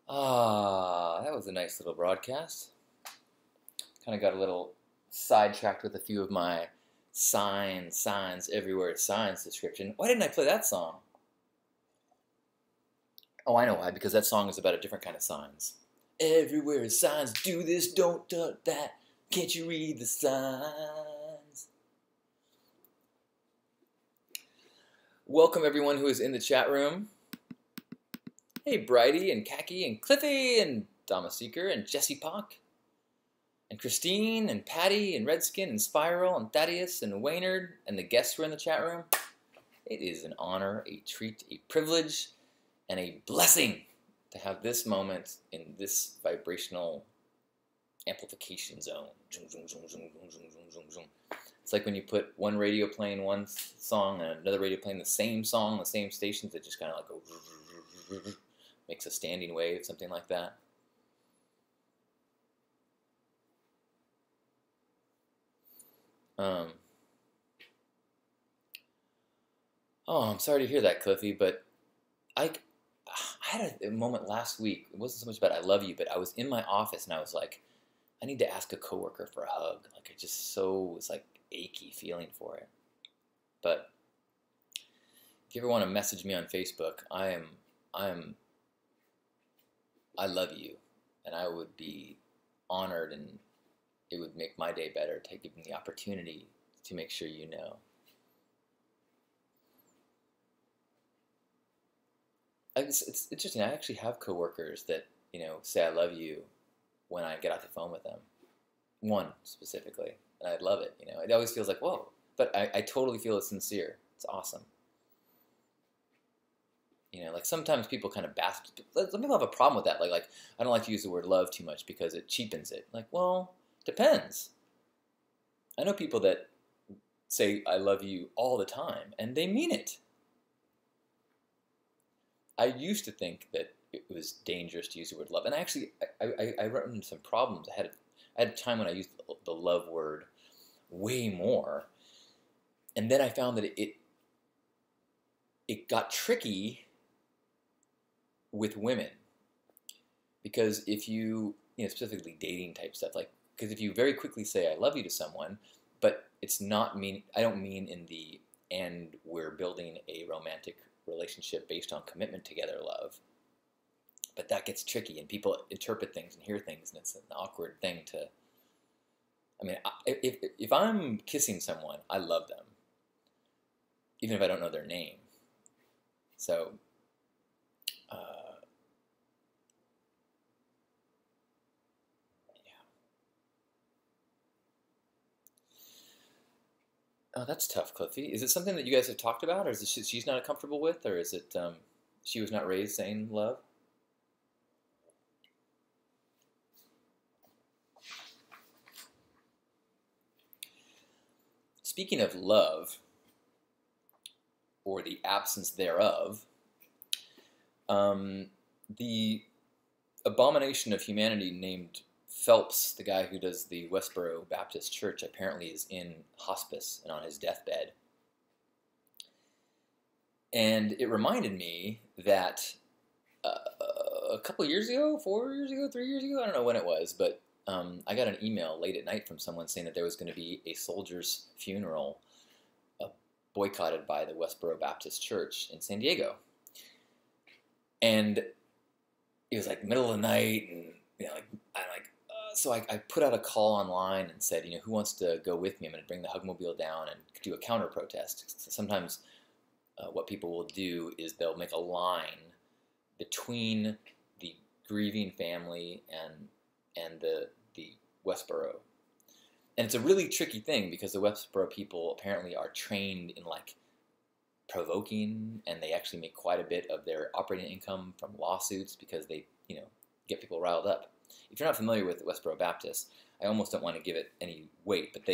That was a nice little broadcast. Kind of got a little sidetracked with a few of my signs everywhere signs description. Why didn't I play that song? Oh, I know why, because that song is about a different kind of signs. Everywhere is signs, do this, don't do that. Can't you read the signs? Welcome everyone who is in the chat room. Hey, Bridie and Khaki and Cliffy and Dama Seeker and Jesse Pock and Christine and Patty and Redskin and Spiral and Thaddeus and Waynard and the guests who are in the chat room. It is an honor, a treat, a privilege, and a blessing to have this moment in this vibrational amplification zone. It's like when you put one radio playing one song and another radio playing the same song, the same stations, that just kind of like go, makes a standing wave, something like that. Oh, I'm sorry to hear that, Cliffy, but I had a moment last week. It wasn't so much about I love you, but I was in my office and I was like, I need to ask a coworker for a hug. Like, I just was like achy feeling for it. But if you ever want to message me on Facebook, I love you, and I would be honored, and it would make my day better to give me the opportunity to make sure you know. It's interesting. I actually have coworkers that, say I love you when I get off the phone with them. One specifically, and I love it. It always feels like, whoa, but I totally feel it's sincere. It's awesome. Like sometimes people kind of some people have a problem with that. Like I don't like to use the word love too much because it cheapens it. Like, well, depends. I know people that say I love you all the time, and they mean it. I used to think that it was dangerous to use the word love, and I run into some problems. I had a time when I used the love word way more, and then I found that it got tricky with women, because if you specifically dating type stuff, like, because if you very quickly say I love you to someone, but it's not I don't mean in the end we're building a romantic relationship based on commitment together love, but that gets tricky and people interpret things and hear things, and it's an awkward thing to, if I'm kissing someone, I love them even if I don't know their name. So oh, that's tough, Cliffy. Is it something that you guys have talked about, or is it she's not comfortable with, or is it she was not raised saying love? Speaking of love, or the absence thereof, the abomination of humanity named Phelps, the guy who does the Westboro Baptist Church, apparently is in hospice and on his deathbed. And it reminded me that a couple of years ago, 4 years ago, 3 years ago, I don't know when it was, but I got an email late at night from someone saying that there was going to be a soldier's funeral boycotted by the Westboro Baptist Church in San Diego. And it was like middle of the night, and so I put out a call online and said, who wants to go with me? I'm going to bring the Hugmobile down and do a counter protest. So sometimes what people will do is they'll make a line between the grieving family and the Westboro. And it's a really tricky thing because the Westboro people apparently are trained in like provoking, and they actually make quite a bit of their operating income from lawsuits because they, get people riled up. If you're not familiar with Westboro Baptists, I almost don't want to give it any weight, but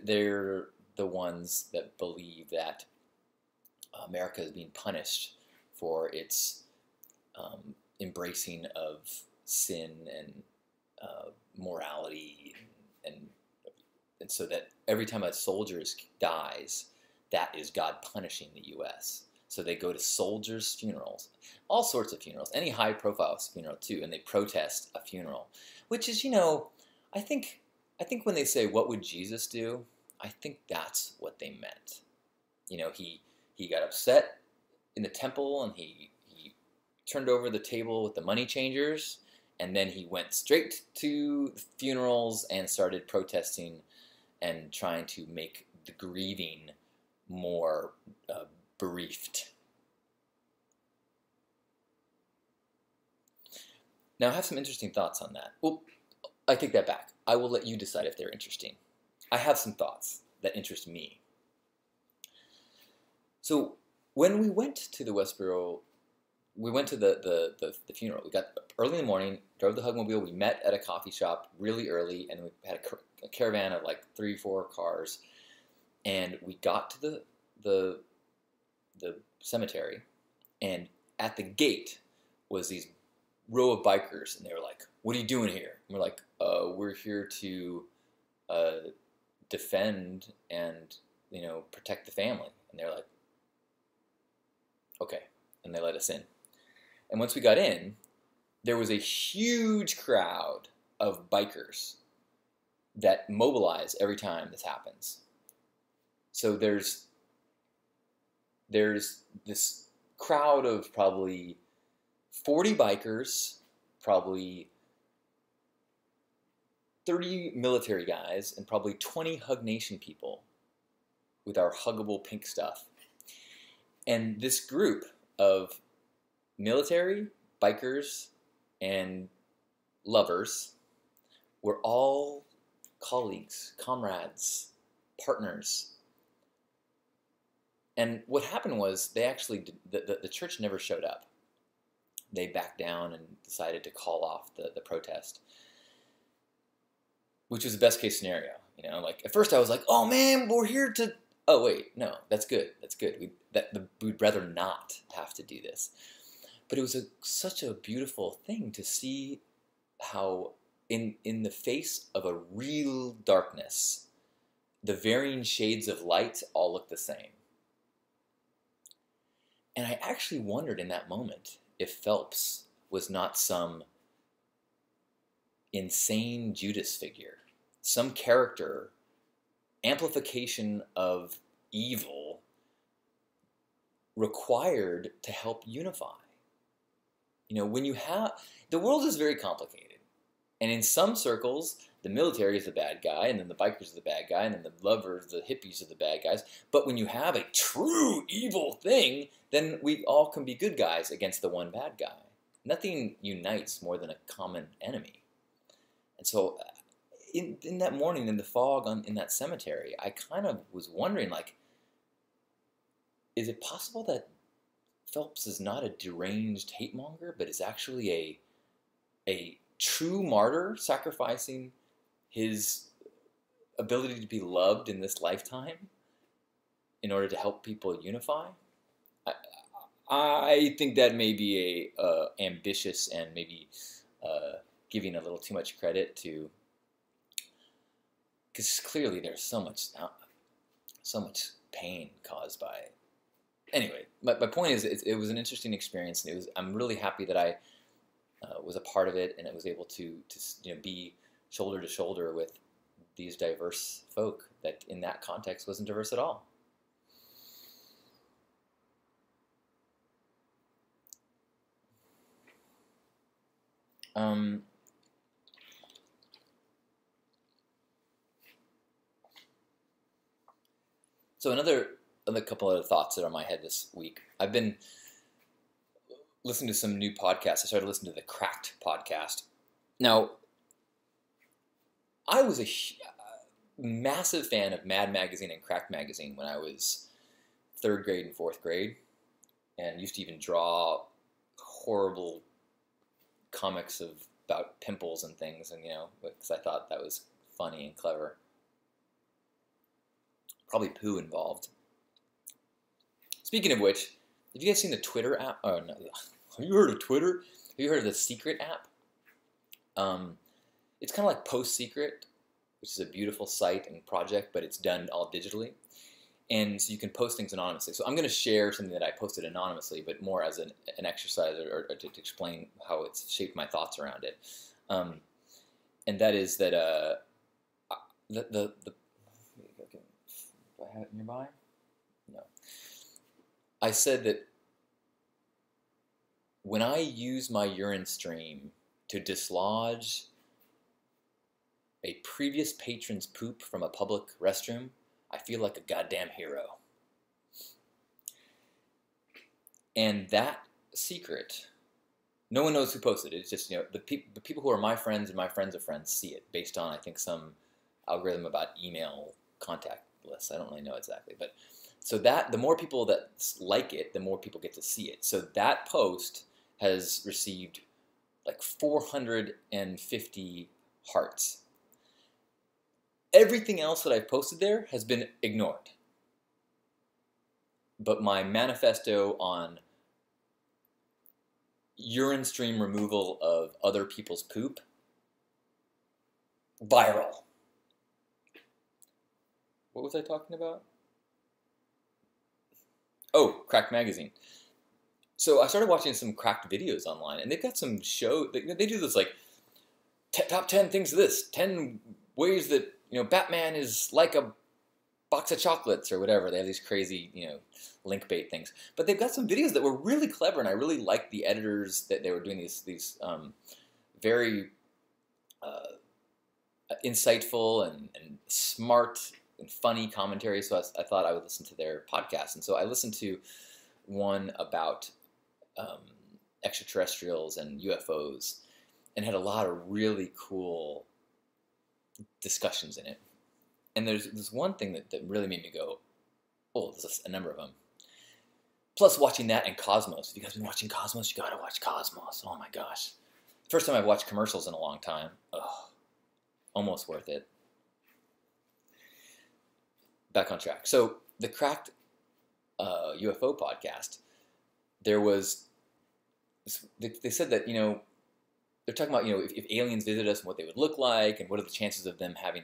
they're the ones that believe that America is being punished for its embracing of sin and morality, and so that every time a soldier dies, that is God punishing the U.S. So they go to soldiers' funerals, all sorts of funerals, any high-profile funeral too, and they protest a funeral, which is, I think when they say, "What would Jesus do?" I think that's what they meant. He got upset in the temple, and he turned over the table with the money changers, and then he went straight to the funerals and started protesting and trying to make the grieving more bereaved. Now, I have some interesting thoughts on that. Well, I take that back. I will let you decide if they're interesting. I have some thoughts that interest me. So, when we went to the Westboro, we went to the funeral. We got early in the morning, drove the Hugmobile. We met at a coffee shop really early, and we had a caravan of like 3-4 cars. And we got to the cemetery, and at the gate was these row of bikers, and they were like, "What are you doing here?" And we're like, "We're here to defend and protect the family." And they're like, "Okay," and they let us in. And once we got in, there was a huge crowd of bikers that mobilize every time this happens. So there's this crowd of probably 40 bikers, probably 30 military guys, and probably 20 Hug Nation people with our huggable pink stuff. And this group of military, bikers, and lovers were all colleagues, comrades, partners. And what happened was they actually, the church never showed up. They backed down and decided to call off the protest, which was the best case scenario. Like at first I was like, "Oh man, we're here to," oh wait, no, that's good. We'd rather not have to do this. But it was such a beautiful thing to see how in the face of a real darkness, the varying shades of light all look the same. And I actually wondered in that moment if Phelps was not some insane Judas figure, some character, amplification of evil required to help unify. When you have, the world is very complicated. And in some circles, the military is the bad guy, and then the bikers are the bad guy, and then the lovers, the hippies are the bad guys. But when you have a true evil thing, then we all can be good guys against the one bad guy. Nothing unites more than a common enemy. And so in that morning, in the fog in that cemetery, I kind of was wondering, like, is it possible that Phelps is not a deranged hate monger, but is actually a true martyr sacrificing his ability to be loved in this lifetime in order to help people unify? I think that may be a ambitious and maybe giving a little too much credit to, because clearly there's so much pain caused by. Anyway, my point is it was an interesting experience, and I'm really happy that I was a part of it, and it was able to be shoulder to shoulder with these diverse folk that in that context wasn't diverse at all. So another couple of thoughts that are in my head this week. I've been listening to some new podcasts. I started listening to the Cracked podcast. Now, I was a massive fan of Mad Magazine and Cracked Magazine when I was 3rd grade and 4th grade, and used to even draw horrible comics about pimples and things, and because I thought that was funny and clever. Probably poo involved. Speaking of which, have you guys seen the Twitter app? Oh no, have you heard of Twitter? Have you heard of the Secret app? It's kind of like Post Secret, which is a beautiful site and project, but it's done all digitally. And so you can post things anonymously. So I'm going to share something that I posted anonymously, but more as an exercise or to explain how it's shaped my thoughts around it. And that is that do I have it nearby? No. I said that when I use my urine stream to dislodge a previous patron's poop from a public restroom, I feel like a goddamn hero. And that secret, no one knows who posted it. It's just, the people who are my friends and my friends of friends see it based on, I think, some algorithm about email contact lists. I don't really know exactly. But so that the more people that like it, the more people get to see it. So that post has received like 450 hearts. Everything else that I've posted there has been ignored. But my manifesto on urine stream removal of other people's poop, viral. What was I talking about? Oh, Cracked Magazine. So I started watching some Cracked videos online, and they've got some show. They do this like top 10 things of this, 10 ways that Batman is like a box of chocolates or whatever. They have these crazy link bait things, but they've got some videos that were really clever, and I really liked the editors that they were doing these very insightful and smart and funny commentary. So I thought I would listen to their podcast, and so I listened to one about extraterrestrials and UFOs, and had a lot of really cool discussions in it. And there's one thing that really made me go, oh, there's a number of them. Plus watching that and Cosmos. If you guys been watching Cosmos, you gotta watch Cosmos. Oh my gosh. First time I've watched commercials in a long time. Oh, almost worth it. Back on track. So the Cracked UFO podcast, they said that, they're talking about, if aliens visit us and what they would look like, and what are the chances of them having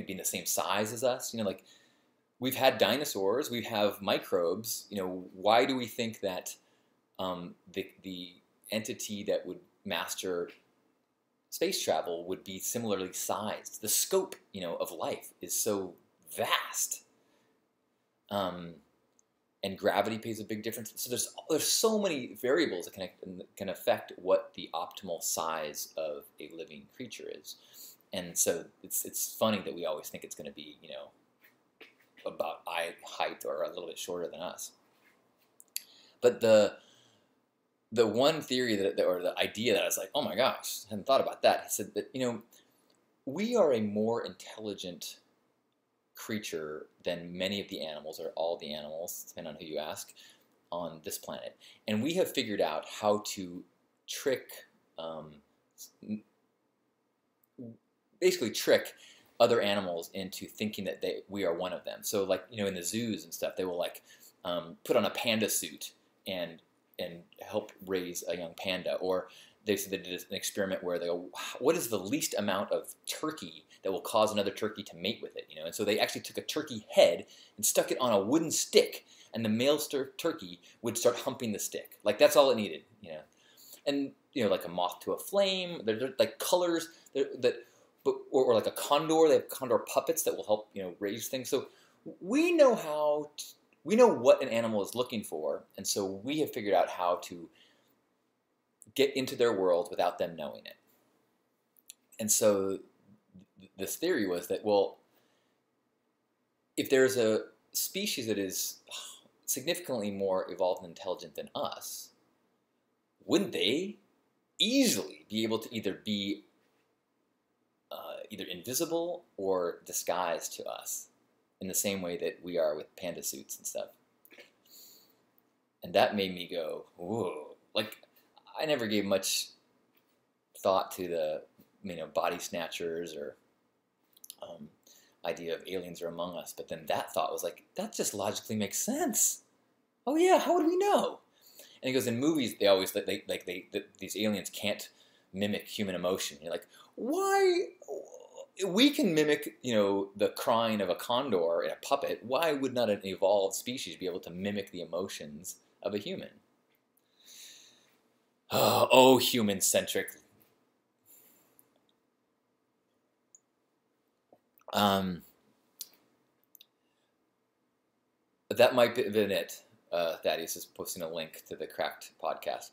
being the same size as us. Like we've had dinosaurs, we have microbes. Why do we think that the entity that would master space travel would be similarly sized? The scope, of life is so vast. And gravity plays a big difference. So there's so many variables that can affect what the optimal size of a living creature is. And so it's funny that we always think it's going to be, about eye height or a little bit shorter than us. But the one theory or the idea that I was like, oh my gosh, I hadn't thought about that. He said that, we are a more intelligent creature than many of the animals, or all the animals, depending on who you ask, on this planet. And we have figured out how to basically trick other animals into thinking that we are one of them. So like, in the zoos and stuff, they will like put on a panda suit and help raise a young panda. Or they said they did an experiment where they go, what is the least amount of turkey that will cause another turkey to mate with it? And so they actually took a turkey head and stuck it on a wooden stick, and the male turkey would start humping the stick. Like that's all it needed, And like a moth to a flame, they're like colors or like a condor. They have condor puppets that will help raise things. So we know we know what an animal is looking for, and so we have figured out how to get into their world without them knowing it. And so this theory was that, well, if there's a species that is significantly more evolved and intelligent than us, wouldn't they easily be able to either be either invisible or disguised to us in the same way that we are with panda suits and stuff? And that made me go, whoa. Like, I never gave much thought to the body snatchers or idea of aliens are among us, but then that thought was like, that just logically makes sense. Oh yeah, how would we know? And he goes, in movies they always these aliens can't mimic human emotion. You're like, why we can mimic, the crying of a condor in a puppet. Why would not an evolved species be able to mimic the emotions of a human? Oh, human-centric. That might have been it. Thaddeus is posting a link to the Cracked podcast.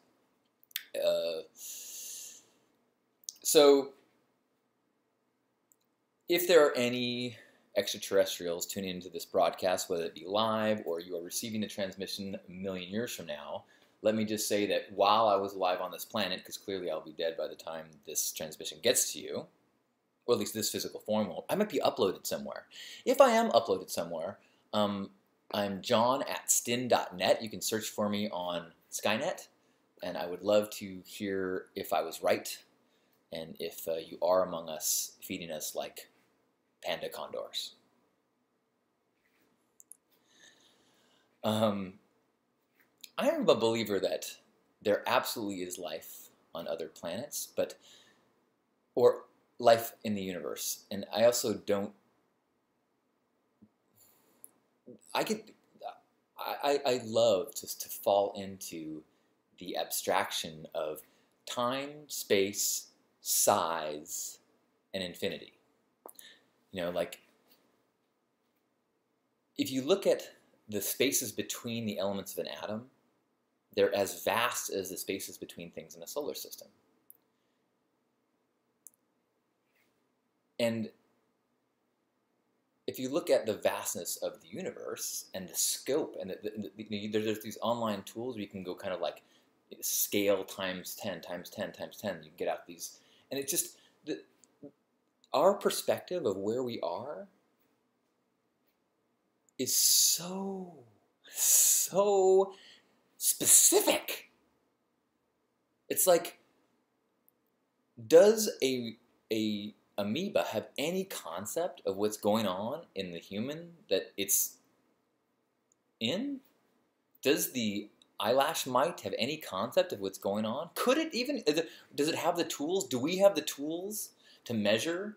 So, if there are any extraterrestrials tuning into this broadcast, whether it be live or you are receiving a transmission a million years from now, let me just say that while I was alive on this planet, because clearly I'll be dead by the time this transmission gets to you, or at least this physical form will, I might be uploaded somewhere. If I am uploaded somewhere, I'm john@stin.net. You can search for me on Skynet, and I would love to hear if I was right and if you are among us, feeding us like panda condors. I am a believer that there absolutely is life on other planets, or life in the universe. And I also don't. I love just to fall into the abstraction of time, space, size, and infinity. Like, if you look at the spaces between the elements of an atom, they're as vast as the spaces between things in a solar system. And if you look at the vastness of the universe and the scope, and there's these online tools where you can go kind of like scale times 10, times 10, times 10. You can get out these, and it's just our perspective of where we are is so specific. It's like, does a amoeba have any concept of what's going on in the human that it's in? Does the eyelash mite have any concept of what's going on? Could it even, does it have the tools? Do we have the tools to measure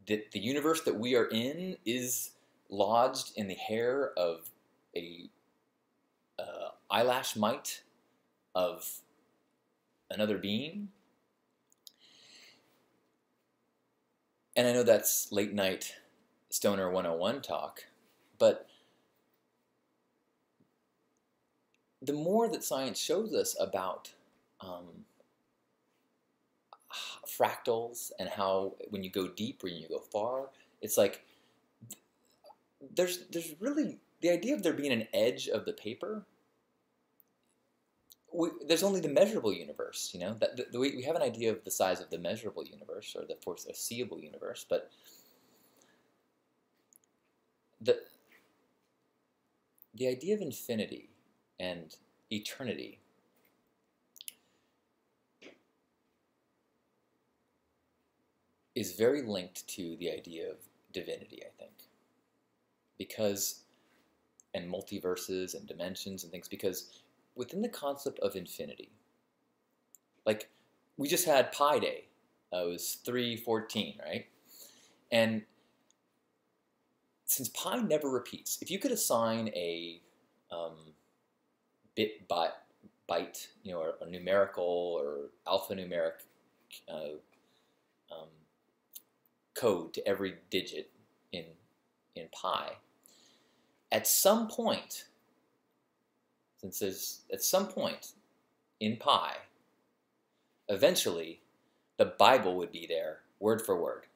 that the universe that we are in is lodged in the hair of a eyelash mite of another being? And I know that's late night Stoner 101 talk, but the more that science shows us about fractals and how when you go deep or when you go far, it's like there's really the idea of there being an edge of the paper. There's only the measurable universe, that we have an idea of the size of the measurable universe or the foreseeable universe, but the idea of infinity and eternity is very linked to the idea of divinity, I think, and multiverses and dimensions and things, because within the concept of infinity, like, we just had Pi Day. It was 3/14, right? And since pi never repeats, if you could assign a bit byte, or a numerical or alphanumeric code to every digit in pi, at some point, in pi, eventually the Bible would be there, word for word.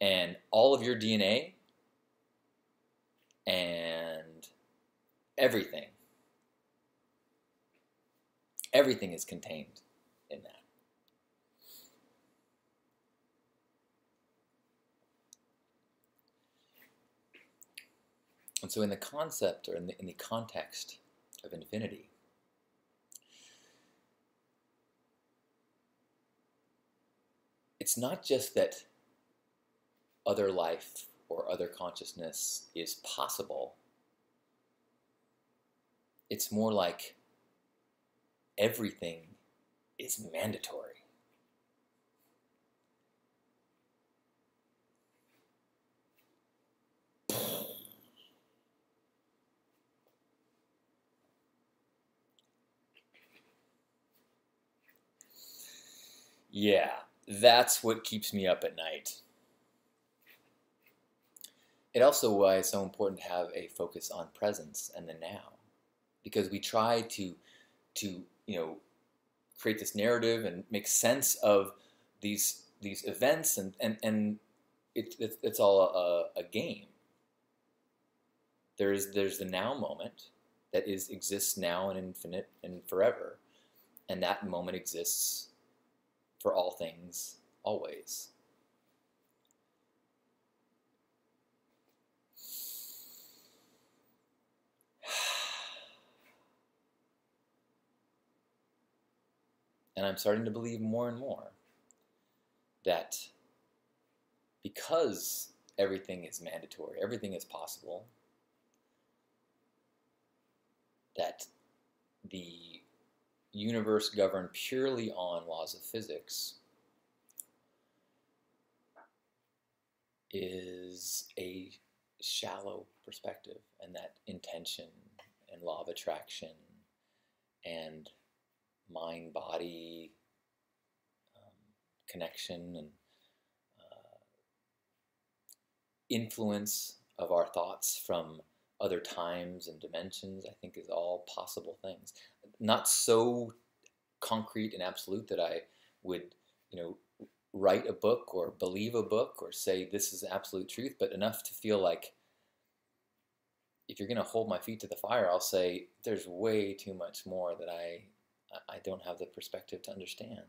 And all of your DNA and everything is contained in that. And so in the concept, or in the context of infinity, it's not just that other life or other consciousness is possible. It's more like everything is mandatory. Yeah, that's what keeps me up at night. It also why it's so important to have a focus on presence and the now, because we try to create this narrative and make sense of these events, and it's all a game. There's the now moment that exists now and infinite and forever, and that moment exists for all things always. And I'm starting to believe more and more that because everything is mandatory, everything is possible, that the universe governed purely on laws of physics is a shallow perspective, and that intention and law of attraction and mind-body connection and influence of our thoughts from other times and dimensions, I think, is all possible things. Not so concrete and absolute that I would, write a book or believe a book or say this is absolute truth, but enough to feel like if you're going to hold my feet to the fire, I'll say there's way too much more that I don't have the perspective to understand.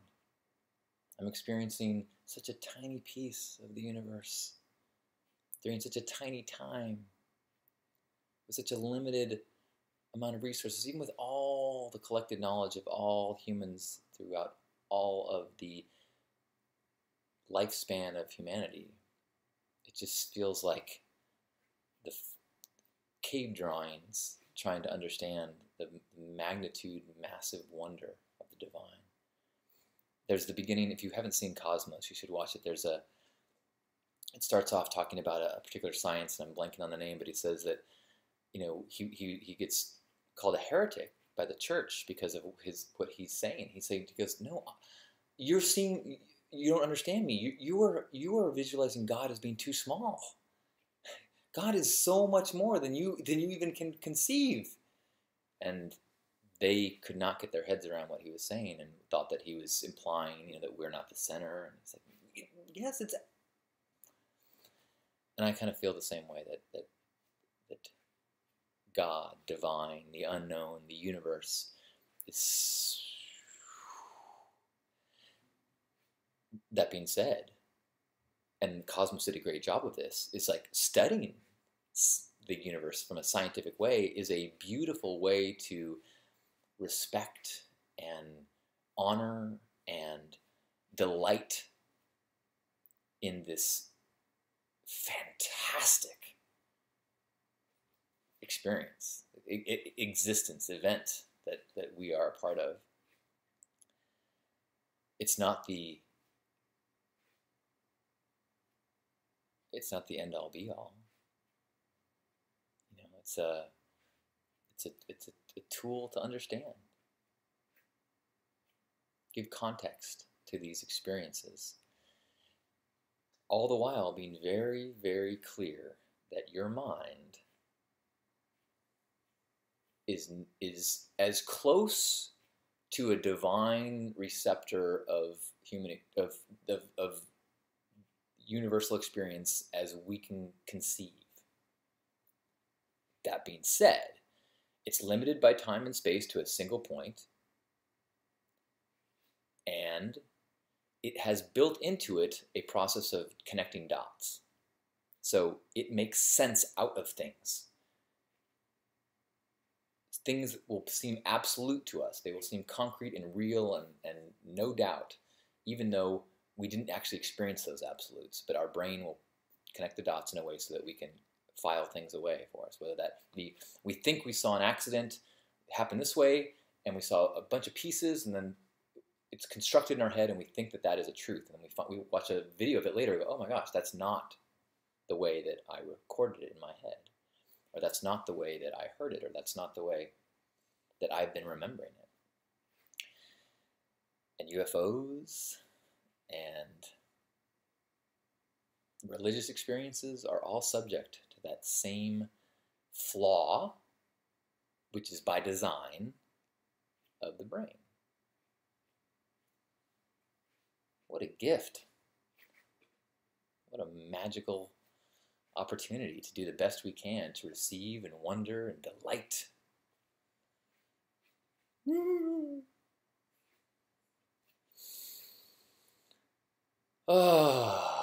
I'm experiencing such a tiny piece of the universe during such a tiny time with such a limited amount of resources, even with all the collected knowledge of all humans throughout all of the lifespan of humanity. It just feels like the cave drawings trying to understand the magnitude, massive wonder of the divine. There's the beginning. If you haven't seen Cosmos, you should watch it. It starts off talking about a particular science, and I'm blanking on the name, but he says that he gets called a heretic by the church because of what he's saying. He goes, no, you don't understand me. You are visualizing God as being too small. God is so much more than you even can conceive. And they could not get their heads around what he was saying and thought that he was implying, that we're not the center. And it's like, yes, it's. And I kind of feel the same way that God, divine, the unknown, the universe is. That being said, and Cosmos did a great job with this, is like studying the universe from a scientific way is a beautiful way to respect and honor and delight in this fantastic experience, existence, event that we are a part of. It's not the end all be all. It's a tool to understand, give context to these experiences, all the while being very, very clear that your mind is as close to a divine receptor of universal experience as we can conceive. That being said, it's limited by time and space to a single point, and it has built into it a process of connecting dots. So it makes sense out of things. Things will seem absolute to us. They will seem concrete and real and no doubt, even though we didn't actually experience those absolutes, but our brain will connect the dots in a way so that we can file things away for us, whether that be we think we saw an accident happen this way and we saw a bunch of pieces and then it's constructed in our head, and we think that that is a truth. And then we watch a video of it later and go, oh my gosh, that's not the way that I recorded it in my head. Or that's not the way that I heard it, or that's not the way that I've been remembering it. And UFOs and religious experiences are all subject to that same flaw, which is by design of the brain. What a gift. What a magical opportunity to do the best we can to receive and wonder and delight. Oh.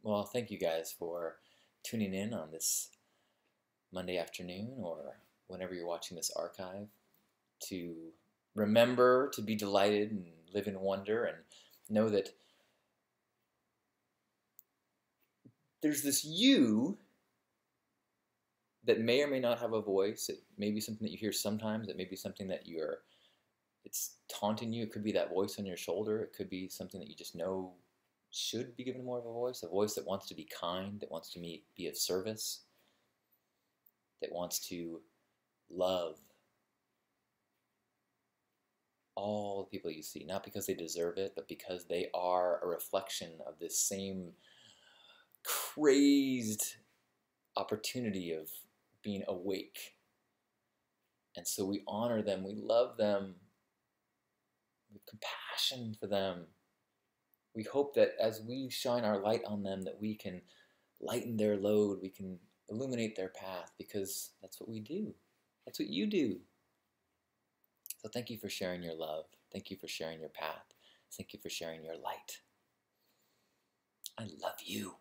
Well, thank you guys for tuning in on this Monday afternoon, or whenever you're watching this archive, to remember to be delighted and live in wonder, and know that there's this you that may or may not have a voice. It may be something that you hear sometimes. It may be something that it's taunting you. It could be that voice on your shoulder. It could be something that you just know should be given more of a voice that wants to be kind, that wants to be of service, that wants to love all the people you see, not because they deserve it, but because they are a reflection of this same crazed opportunity of being awake. And so we honor them, we love them, we have compassion for them. We hope that as we shine our light on them, that we can lighten their load, we can illuminate their path, because that's what we do. That's what you do. So thank you for sharing your love. Thank you for sharing your path. Thank you for sharing your light. I love you.